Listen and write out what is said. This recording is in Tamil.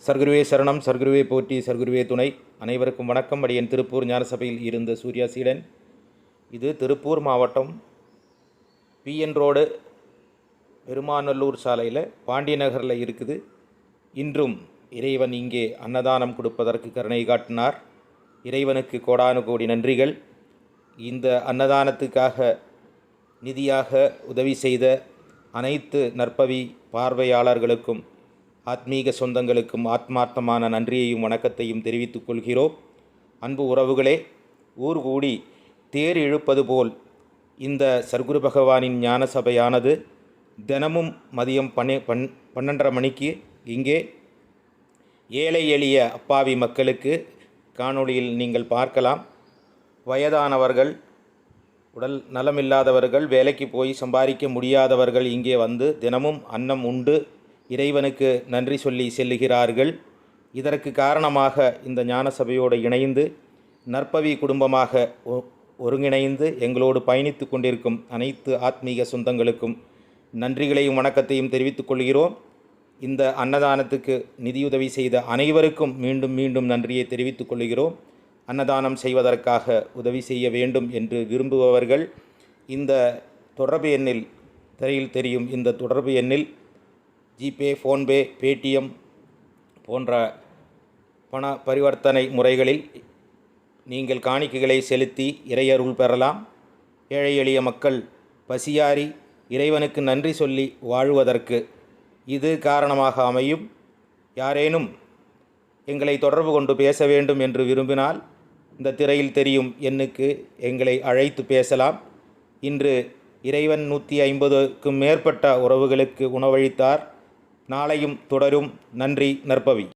சர்க்குருவே சரணம், சர்க்குருவே போற்றி, சர்க்குருவே துணை. அனைவருக்கும் வணக்கம். அடியன் திருப்பூர் ஞானசபையில் இருந்த சூர்யா சீடன். இது திருப்பூர் மாவட்டம் பிஎன் ரோடு பெருமாநல்லூர் சாலையில் பாண்டிய நகரில் இருக்குது. இன்றும் இறைவன் இங்கே அன்னதானம் கொடுப்பதற்கு கருணை காட்டினார். இறைவனுக்கு கோடானு கோடி நன்றிகள். இந்த அன்னதானத்துக்காக நிதியாக உதவி செய்த அனைத்து நற்பவி பார்வையாளர்களுக்கும் ஆத்மீக சொந்தங்களுக்கும் ஆத்மார்த்தமான நன்றியையும் வணக்கத்தையும் தெரிவித்துக் கொள்கிறோம். அன்பு உறவுகளே, ஊர் கூடி தேர் இழுப்பது போல் இந்த சர்க்குரு பகவானின் ஞான சபையானது தினமும் மதியம் 12:30 மணிக்கு இங்கே ஏழை எளிய அப்பாவி மக்களுக்கு காணொளியில் நீங்கள் பார்க்கலாம். வயதானவர்கள், உடல் நலமில்லாதவர்கள், வேலைக்கு போய் சம்பாதிக்க முடியாதவர்கள் இங்கே வந்து தினமும் அன்னம் உண்டு இறைவனுக்கு நன்றி சொல்லி செல்லுகிறார்கள். இதற்கு காரணமாக இந்த ஞான சபையோடு இணைந்து நற்பவி குடும்பமாக ஒருங்கிணைந்து எங்களோடு பயணித்து கொண்டிருக்கும் அனைத்து ஆத்மீக சொந்தங்களுக்கும் நன்றிகளையும் வணக்கத்தையும் தெரிவித்துக் கொள்கிறோம். இந்த அன்னதானத்துக்கு நிதியுதவி செய்த அனைவருக்கும் மீண்டும் மீண்டும் நன்றியை தெரிவித்துக் கொள்கிறோம். அன்னதானம் செய்வதற்காக உதவி செய்ய வேண்டும் என்று விரும்புபவர்கள் இந்த தொடர்பு எண்ணில், திரையில் தெரியும் இந்த தொடர்பு எண்ணில் ஜிபே, ஃபோன்பே, பேடிஎம் போன்ற பண பரிவர்த்தனை முறைகளில் நீங்கள் காணிக்கைகளை செலுத்தி இறையருள் பெறலாம். ஏழை எளிய மக்கள் பசியாரி இறைவனுக்கு நன்றி சொல்லி வாழ்வதற்கு இது காரணமாக அமையும். யாரேனும் எங்களை தொடர்பு கொண்டு பேச வேண்டும் என்று விரும்பினால் இந்த திரையில் தெரியும் எண்ணுக்கு எங்களை அழைத்து பேசலாம். இன்று இறைவன் 150க்கும் மேற்பட்ட உறவுகளுக்கு உணவளித்தார். நாளையும் தொடரும். நன்றி. நற்பவி.